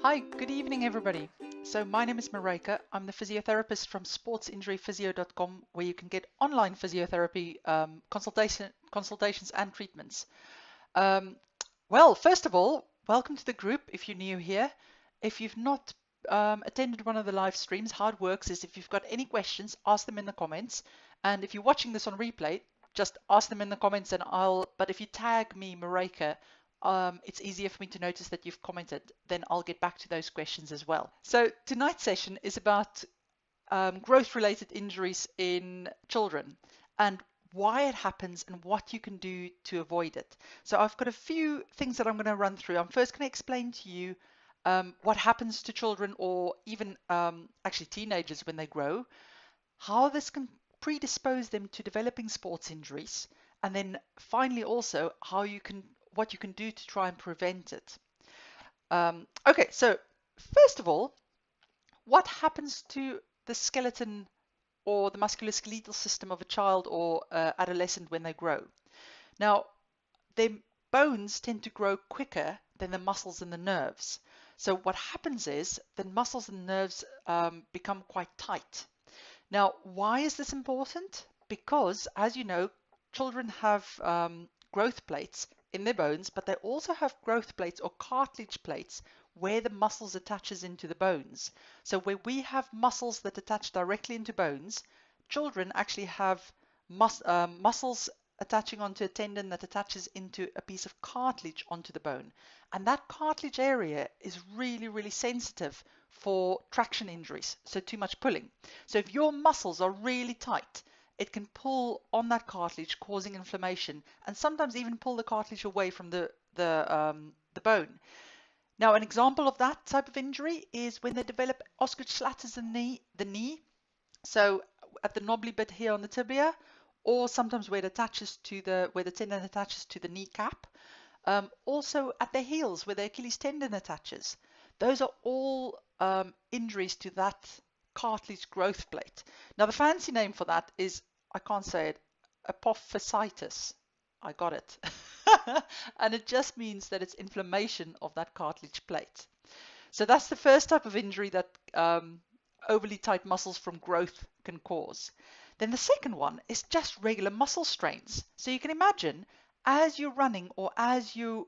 Hi, good evening everybody. So my name is Maryke. I'm the physiotherapist from sportsinjuryphysio.com, where you can get online physiotherapy consultations and treatments. Well, first of all, welcome to the group if you're new here. If you've not attended one of the live streams, how it works is if you've got any questions, ask them in the comments. And if you're watching this on replay, just ask them in the comments and but if you tag me, Maryke, it's easier for me to notice that you've commented, then I'll get back to those questions as well. So tonight's session is about growth-related injuries in children and why it happens and what you can do to avoid it. So I've got a few things that I'm going to run through. I'm first going to explain to you what happens to children or even actually teenagers when they grow, how this can predispose them to developing sports injuries, and then finally also what you can do to try and prevent it. Okay, so first of all, what happens to the skeleton or the musculoskeletal system of a child or adolescent when they grow? Now, their bones tend to grow quicker than the muscles and the nerves. So what happens is the muscles and nerves become quite tight. Now, why is this important? Because, as you know, children have growth plates in their bones, but they also have growth plates or cartilage plates where the muscles attaches into the bones. So where we have muscles that attach directly into bones, children actually have muscles attaching onto a tendon that attaches into a piece of cartilage onto the bone. And that cartilage area is really, really sensitive for traction injuries, so too much pulling. So if your muscles are really tight, it can pull on that cartilage, causing inflammation, and sometimes even pull the cartilage away from the bone. Now, an example of that type of injury is when they develop Osgood Schlatters in the knee. So at the knobbly bit here on the tibia, or sometimes where it attaches to where the tendon attaches to the kneecap. Also at the heels where the Achilles tendon attaches. Those are all injuries to that cartilage growth plate. Now the fancy name for that is, I can't say it, apophysitis. I got it. And it just means that it's inflammation of that cartilage plate. So that's the first type of injury that overly tight muscles from growth can cause. Then the second one is just regular muscle strains. So you can imagine as you're running or as you're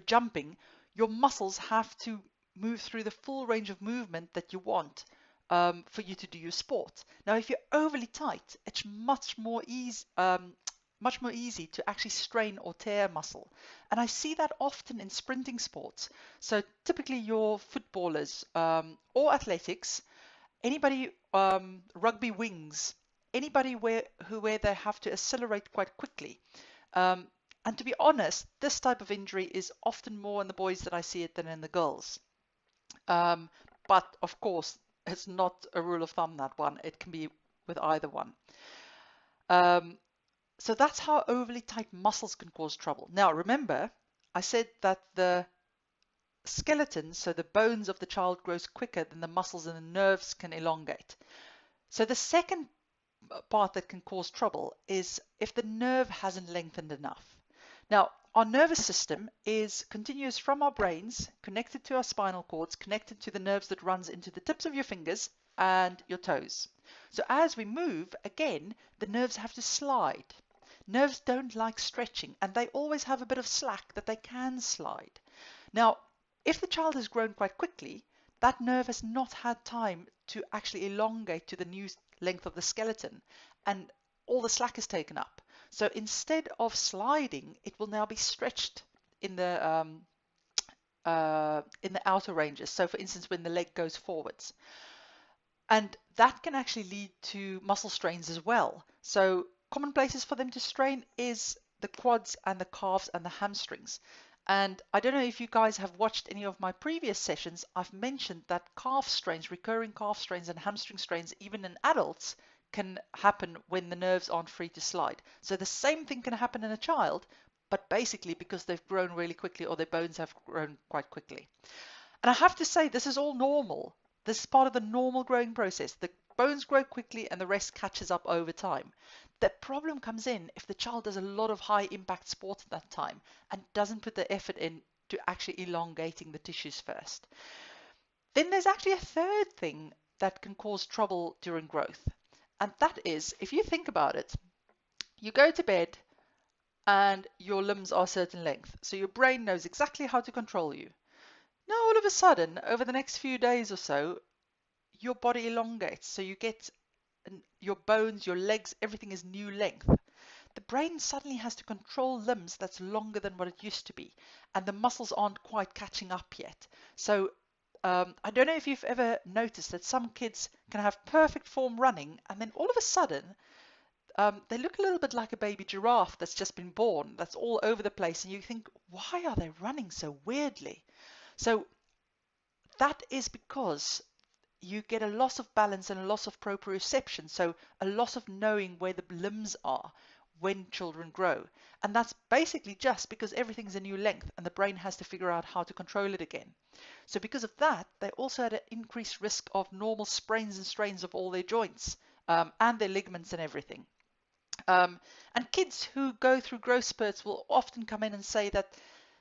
jumping, your muscles have to move through the full range of movement that you want for you to do your sport. Now, if you're overly tight, it's much more easy to actually strain or tear muscle. And I see that often in sprinting sports. So typically your footballers or athletics, anybody, rugby wings, anybody where they have to accelerate quite quickly. And to be honest, this type of injury is often more in the boys that I see it than in the girls. But of course, it's not a rule of thumb, that one. It can be with either one. So that's how overly tight muscles can cause trouble. Now, remember, I said that the skeleton, so the bones of the child, grows quicker than the muscles and the nerves can elongate. So the second part that can cause trouble is if the nerve hasn't lengthened enough. Now, our nervous system is continuous from our brains, connected to our spinal cords, connected to the nerves that runs into the tips of your fingers and your toes. So as we move, again, the nerves have to slide. Nerves don't like stretching, and they always have a bit of slack that they can slide. Now, if the child has grown quite quickly, that nerve has not had time to actually elongate to the new length of the skeleton, and all the slack is taken up. So instead of sliding, it will now be stretched in the outer ranges. So for instance, when the leg goes forwards. And that can actually lead to muscle strains as well. So common places for them to strain is the quads and the calves and the hamstrings. And I don't know if you guys have watched any of my previous sessions. I've mentioned that calf strains, recurring calf strains and hamstring strains, even in adults, can happen when the nerves aren't free to slide. So the same thing can happen in a child, but basically because they've grown really quickly or their bones have grown quite quickly. And I have to say, this is all normal. This is part of the normal growing process. The bones grow quickly and the rest catches up over time. The problem comes in if the child does a lot of high impact sport at that time and doesn't put the effort in to actually elongating the tissues first. Then there's actually a third thing that can cause trouble during growth. And that is, if you think about it, you go to bed and your limbs are a certain length. So your brain knows exactly how to control you. Now, all of a sudden, over the next few days or so, your body elongates. So you get your bones, your legs, everything is new length. The brain suddenly has to control limbs that's longer than what it used to be. And the muscles aren't quite catching up yet. So I don't know if you've ever noticed that some kids can have perfect form running, and then all of a sudden, they look a little bit like a baby giraffe that's just been born, that's all over the place, and you think, why are they running so weirdly? So that is because you get a loss of balance and a loss of proprioception, so a loss of knowing where the limbs are when children grow. And that's basically just because everything's a new length and the brain has to figure out how to control it again. So because of that, they also had an increased risk of normal sprains and strains of all their joints and their ligaments and everything. And kids who go through growth spurts will often come in and say that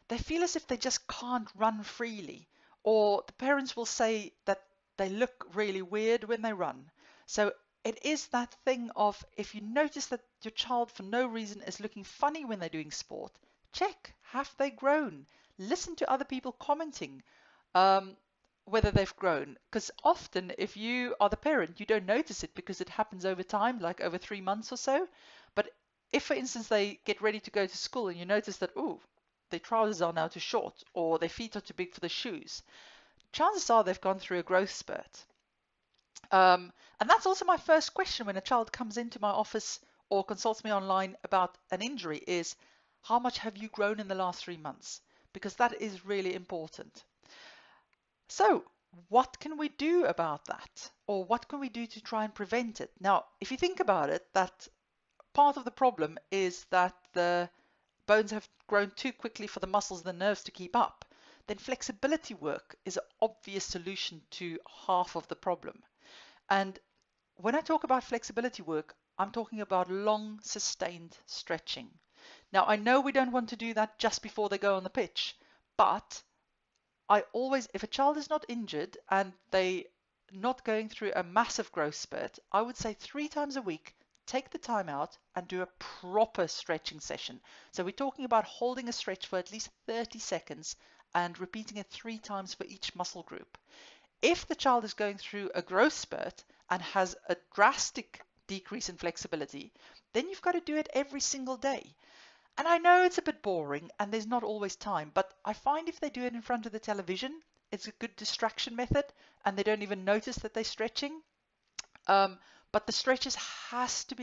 they feel as if they just can't run freely, or the parents will say that they look really weird when they run. So it is that thing of, if you notice that your child for no reason is looking funny when they're doing sport, check, have they grown? Listen to other people commenting whether they've grown. Because often if you are the parent, you don't notice it because it happens over time, like over 3 months or so. But if, for instance, they get ready to go to school and you notice that, oh, their trousers are now too short or their feet are too big for the shoes, chances are they've gone through a growth spurt. And that's also my first question when a child comes into my office or consults me online about an injury is, how much have you grown in the last 3 months? Because that is really important. So what can we do about that? Or what can we do to try and prevent it? Now, if you think about it, that part of the problem is that the bones have grown too quickly for the muscles and the nerves to keep up, then flexibility work is an obvious solution to half of the problem. And when I talk about flexibility work, I'm talking about long, sustained stretching. Now, I know we don't want to do that just before they go on the pitch, but I always, if a child is not injured and they not going through a massive growth spurt, I would say 3 times a week, take the time out and do a proper stretching session. So we're talking about holding a stretch for at least 30 seconds and repeating it 3 times for each muscle group. If the child is going through a growth spurt and has a drastic decrease in flexibility, then you've got to do it every single day. And I know it's a bit boring and there's not always time, but I find if they do it in front of the television, it's a good distraction method and they don't even notice that they're stretching. But the stretches have to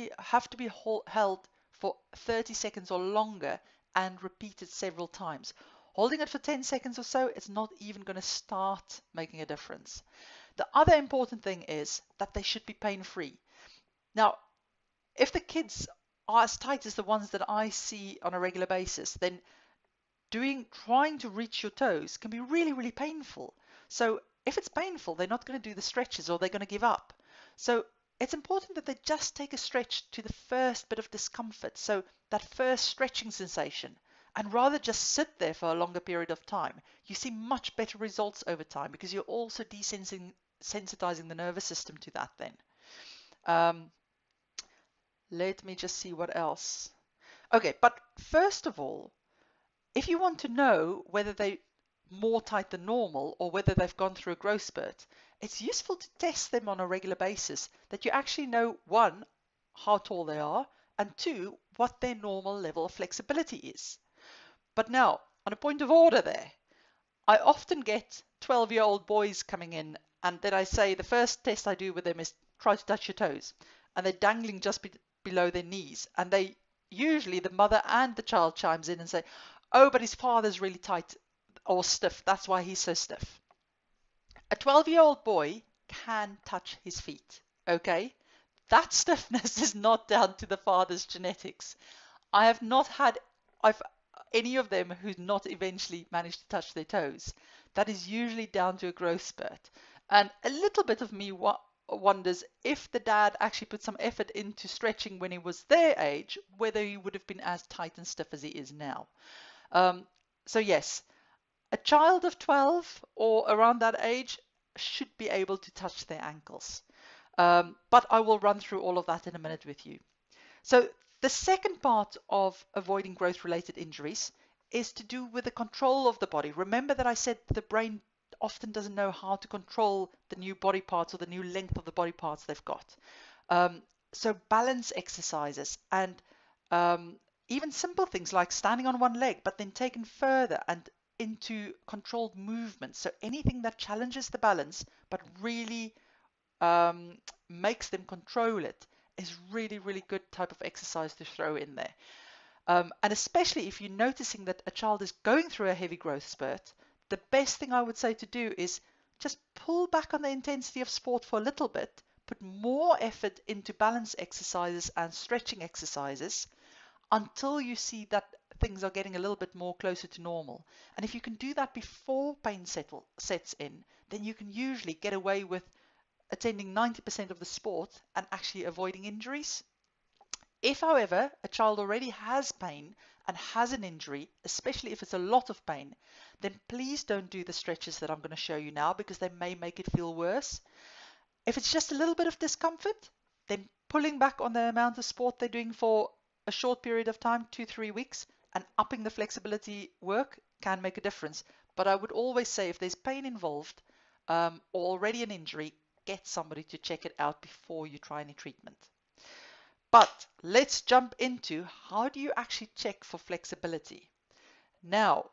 be held for 30 seconds or longer and repeated several times. Holding it for 10 seconds or so, it's not even going to start making a difference. The other important thing is that they should be pain-free. Now, if the kids are as tight as the ones that I see on a regular basis, then trying to reach your toes can be really, really painful. So if it's painful, they're not going to do the stretches or they're going to give up. So it's important that they just take a stretch to the first bit of discomfort, so that first stretching sensation, and rather just sit there for a longer period of time. You see much better results over time because you're also desensitizing the nervous system to that then. Let me just see what else. Okay, but first of all, if you want to know whether they're more tight than normal or whether they've gone through a growth spurt, it's useful to test them on a regular basis, that you actually know, 1, how tall they are, and 2, what their normal level of flexibility is. But now, on a point of order there, I often get 12-year-old boys coming in and then I say the first test I do with them is try to touch your toes, and they're dangling just below their knees, and they usually, the mother and the child chimes in and say, oh, but his father's really tight or stiff, that's why he's so stiff. A 12-year-old boy can touch his feet, okay? That stiffness is not down to the father's genetics. I have not had any of them who's not eventually managed to touch their toes. That is usually down to a growth spurt. And a little bit of me wonders if the dad actually put some effort into stretching when he was their age, whether he would have been as tight and stiff as he is now. So yes, A child of 12 or around that age should be able to touch their ankles. But I will run through all of that in a minute with you. So the second part of avoiding growth-related injuries is to do with the control of the body. Remember that I said the brain often doesn't know how to control the new body parts or the new length of the body parts they've got. So balance exercises and even simple things like standing on one leg, but then taken further and into controlled movements. So anything that challenges the balance, but really makes them control it, is really, really good type of exercise to throw in there. And especially if you're noticing that a child is going through a heavy growth spurt, the best thing I would say to do is just pull back on the intensity of sport for a little bit, put more effort into balance exercises and stretching exercises until you see that things are getting a little bit more closer to normal. And if you can do that before pain sets in, then you can usually get away with attending 90% of the sport and actually avoiding injuries. If, however, a child already has pain and has an injury, especially if it's a lot of pain, then please don't do the stretches that I'm going to show you now because they may make it feel worse. If it's just a little bit of discomfort, then pulling back on the amount of sport they're doing for a short period of time, 2-3 weeks, and upping the flexibility work can make a difference. But I would always say if there's pain involved or already an injury, get somebody to check it out before you try any treatment. But let's jump into how do you actually check for flexibility. Now,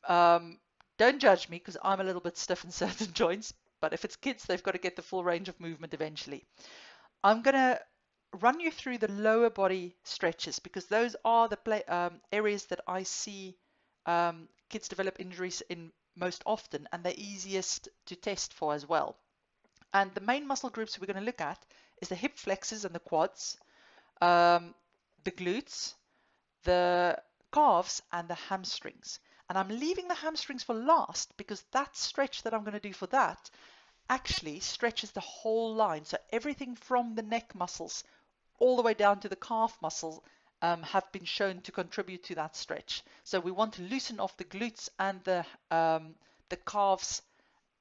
don't judge me because I'm a little bit stiff in certain joints, but if it's kids, they've got to get the full range of movement eventually. I'm going to run you through the lower body stretches because those are the areas that I see kids develop injuries in most often, and they're easiest to test for as well. And the main muscle groups we're going to look at is the hip flexors and the quads, the glutes, the calves, and the hamstrings. And I'm leaving the hamstrings for last because that stretch that I'm going to do for that actually stretches the whole line. So everything from the neck muscles all the way down to the calf muscles have been shown to contribute to that stretch. So we want to loosen off the glutes and the calves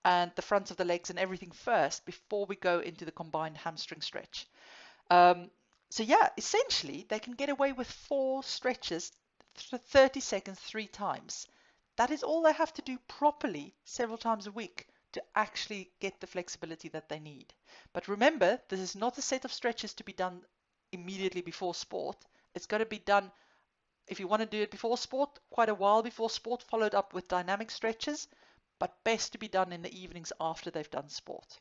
and the front of the legs and everything first before we go into the combined hamstring stretch. So yeah, essentially they can get away with 4 stretches for 30 seconds 3 times. That is all they have to do properly several times a week to actually get the flexibility that they need. But remember, this is not a set of stretches to be done immediately before sport. It's got to be done, if you want to do it before sport, quite a while before sport, followed up with dynamic stretches, but best to be done in the evenings after they've done sport.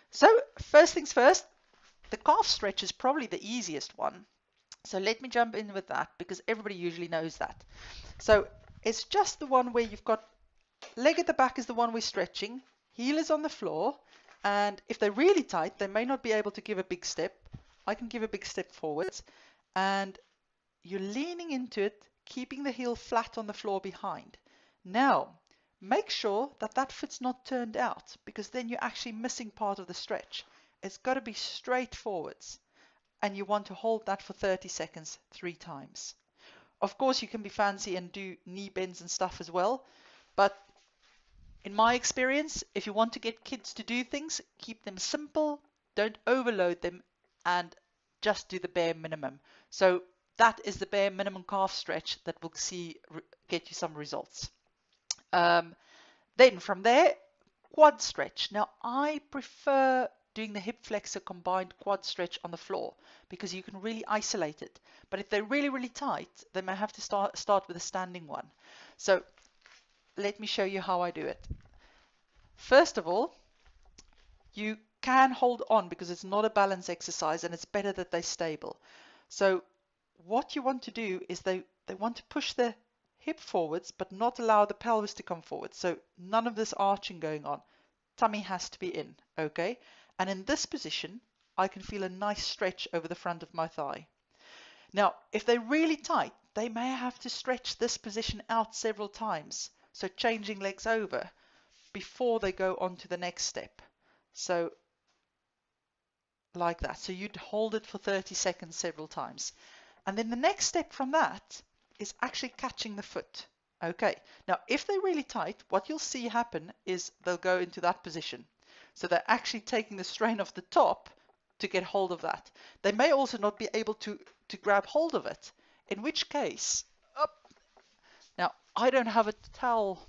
So first things first, the calf stretch is probably the easiest one. So let me jump in with that because everybody usually knows that. So it's just the one where you've got leg at the back is the one we're stretching, heel is on the floor, and if they're really tight, they may not be able to give a big step. I can give a big step forwards, and you're leaning into it, keeping the heel flat on the floor behind. Now, make sure that that foot's not turned out because then you're actually missing part of the stretch. It's got to be straight forwards, and you want to hold that for 30 seconds 3 times. Of course, you can be fancy and do knee bends and stuff as well, but in my experience, if you want to get kids to do things, keep them simple, don't overload them, and just do the bare minimum. So that is the bare minimum calf stretch that will get you some results. Then from there, quad stretch. Now I prefer doing the hip flexor combined quad stretch on the floor because you can really isolate it. But if they're really, really tight, they may have to start with a standing one. So let me show you how I do it. First of all, you can hold on because it's not a balance exercise and it's better that they're stable. So what you want to do is they want to push the hip forwards but not allow the pelvis to come forward. So none of this arching going on. Tummy has to be in, okay? And in this position, I can feel a nice stretch over the front of my thigh. Now, if they're really tight, they may have to stretch this position out several times. So changing legs over before they go on to the next step. So like that. So you'd hold it for 30 seconds several times. And then the next step from that is actually catching the foot. Okay, now if they're really tight, what you'll see happen is they'll go into that position. So they're actually taking the strain off the top to get hold of that. They may also not be able to grab hold of it, in which case, up. Now I don't have a towel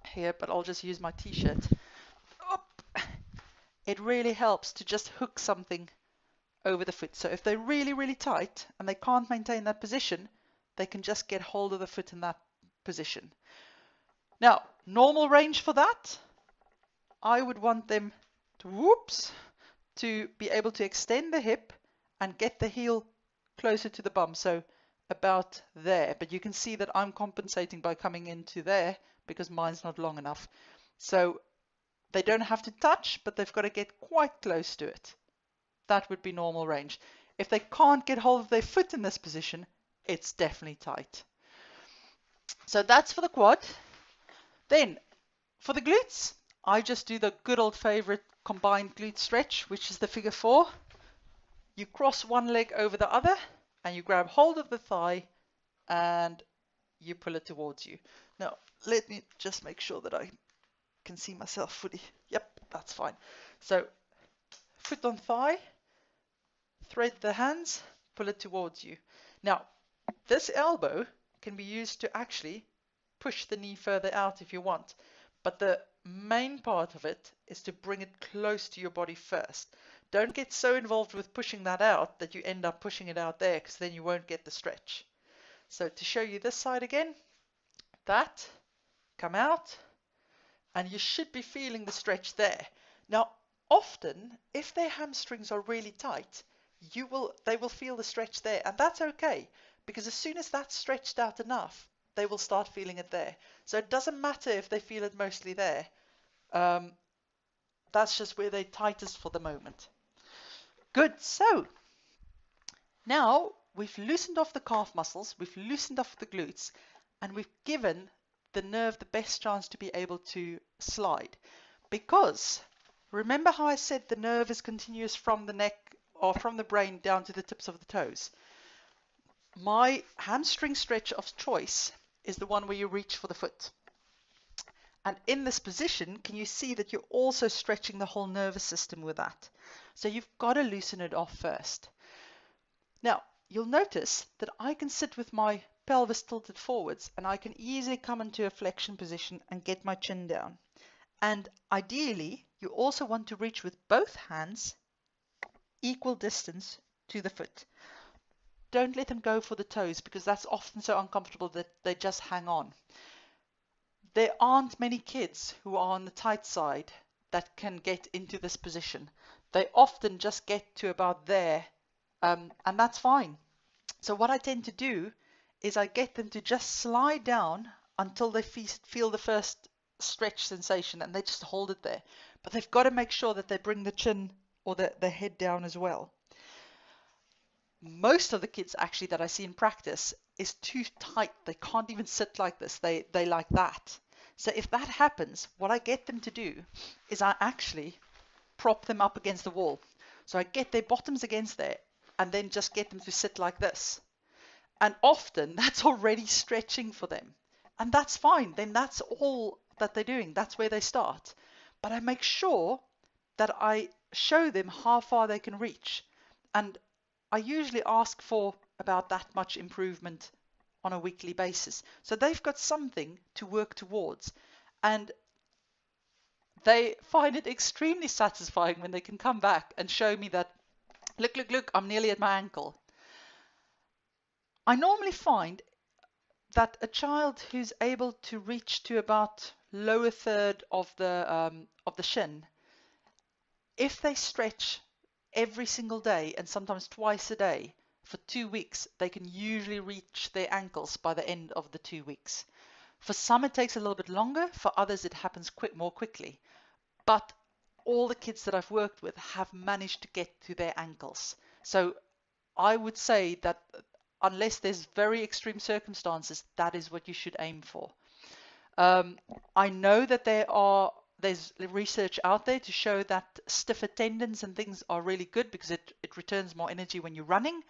here, but I'll just use my t-shirt. Up. It really helps to just hook something over the foot. So if they're really, really tight and they can't maintain that position, they can just get hold of the foot in that position. Now, normal range for that, I would want them to be able to extend the hip and get the heel closer to the bum, so about there. But you can see that I'm compensating by coming into there because mine's not long enough. So they don't have to touch, but they've got to get quite close to it. That would be normal range. If they can't get hold of their foot in this position, it's definitely tight. So that's for the quad. Then for the glutes, I just do the good old favorite combined glute stretch, which is the figure 4. You cross one leg over the other and you grab hold of the thigh and you pull it towards you. Now, let me just make sure that I can see myself fully. Yep, that's fine. So, foot on thigh, thread the hands, pull it towards you. Now, this elbow can be used to actually push the knee further out if you want. But the main part of it is to bring it close to your body first. Don't get so involved with pushing that out that you end up pushing it out there, because then you won't get the stretch. So to show you this side again, that, come out, and you should be feeling the stretch there. Now, often, if their hamstrings are really tight, they will feel the stretch there, and that's okay, because as soon as that's stretched out enough, they will start feeling it there. So it doesn't matter if they feel it mostly there. That's just where they're tightest for the moment. Good. So now we've loosened off the calf muscles, we've loosened off the glutes, and we've given the nerve the best chance to be able to slide. Because remember how I said the nerve is continuous from the neck or from the brain down to the tips of the toes? My hamstring stretch of choice is the one where you reach for the foot. And in this position, can you see that you're also stretching the whole nervous system with that? So you've got to loosen it off first. Now, you'll notice that I can sit with my pelvis tilted forwards and I can easily come into a flexion position and get my chin down. And ideally, you also want to reach with both hands equal distance to the foot. Don't let them go for the toes, because that's often so uncomfortable that they just hang on. There aren't many kids who are on the tight side that can get into this position. They often just get to about there, and that's fine. So what I tend to do is I get them to just slide down until they feel the first stretch sensation, and they just hold it there. But they've got to make sure that they bring the chin or the head down as well. Most of the kids actually that I see in practice is too tight. They can't even sit like this. They like that. So if that happens, what I get them to do is I actually prop them up against the wall. So I get their bottoms against there and then just get them to sit like this. And often that's already stretching for them. And that's fine. Then that's all that they're doing. That's where they start. But I make sure that I show them how far they can reach. And I usually ask for about that much improvement on a weekly basis. So they've got something to work towards. And they find it extremely satisfying when they can come back and show me that, look, I'm nearly at my ankle. I normally find that a child who's able to reach to about lower third of the shin, if they stretch every single day and sometimes twice a day for 2 weeks, they can usually reach their ankles by the end of the 2 weeks. For some it takes a little bit longer, for others it happens more quickly. But all the kids that I've worked with have managed to get to their ankles. So I would say that unless there's very extreme circumstances, that is what you should aim for. I know that there's research out there to show that stiffer tendons and things are really good because it returns more energy when you're running.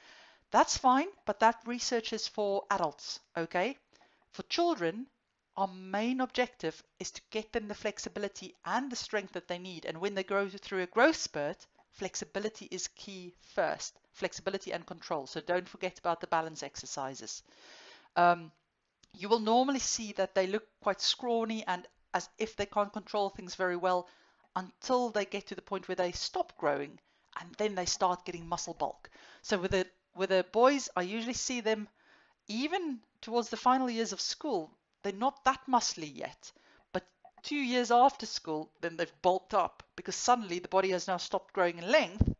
That's fine, but that research is for adults, okay? For children, our main objective is to get them the flexibility and the strength that they need. And when they go through a growth spurt, flexibility is key first, flexibility and control. So don't forget about the balance exercises. You will normally see that they look quite scrawny and as if they can't control things very well until they get to the point where they stop growing, and then they start getting muscle bulk. So with the boys, I usually see them even towards the final years of school, they're not that muscly yet. But 2 years after school, then they've bulked up because suddenly the body has now stopped growing in length.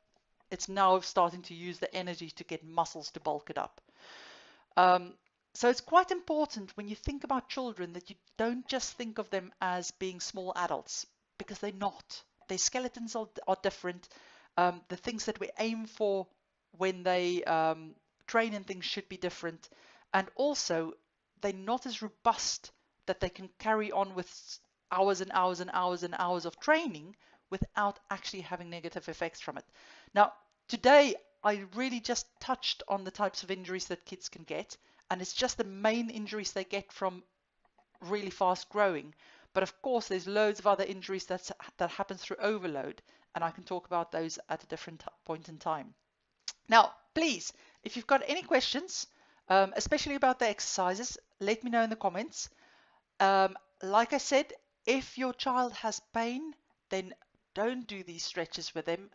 It's now starting to use the energy to get muscles to bulk it up. So it's quite important when you think about children that you don't just think of them as being small adults, because they're not. Their skeletons are different. The things that we aim for when they train and things should be different. And also, they're not as robust that they can carry on with hours and hours and hours and hours of training without actually having negative effects from it. Now, today, I really just touched on the types of injuries that kids can get, and it's just the main injuries they get from really fast growing. But of course, there's loads of other injuries that happen through overload, and I can talk about those at a different point in time. Now, please, if you've got any questions, especially about the exercises, let me know in the comments. Like I said, if your child has pain, then don't do these stretches with them.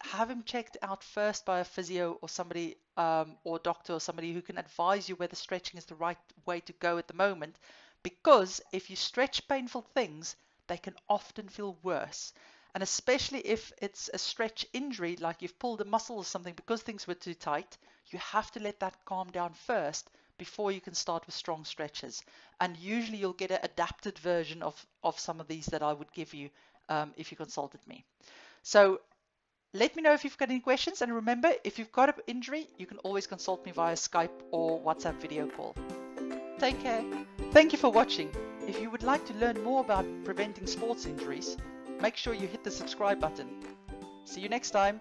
Have him checked out first by a physio or somebody or doctor or somebody who can advise you whether stretching is the right way to go at the moment, because if you stretch painful things, they can often feel worse. And especially if it's a stretch injury, like you've pulled a muscle or something because things were too tight, you have to let that calm down first before you can start with strong stretches. And usually you'll get an adapted version of some of these that I would give you if you consulted me. So let me know if you've got any questions, and remember, if you've got an injury, you can always consult me via Skype or WhatsApp video call. Take care. Thank you for watching. If you would like to learn more about preventing sports injuries, make sure you hit the subscribe button. See you next time.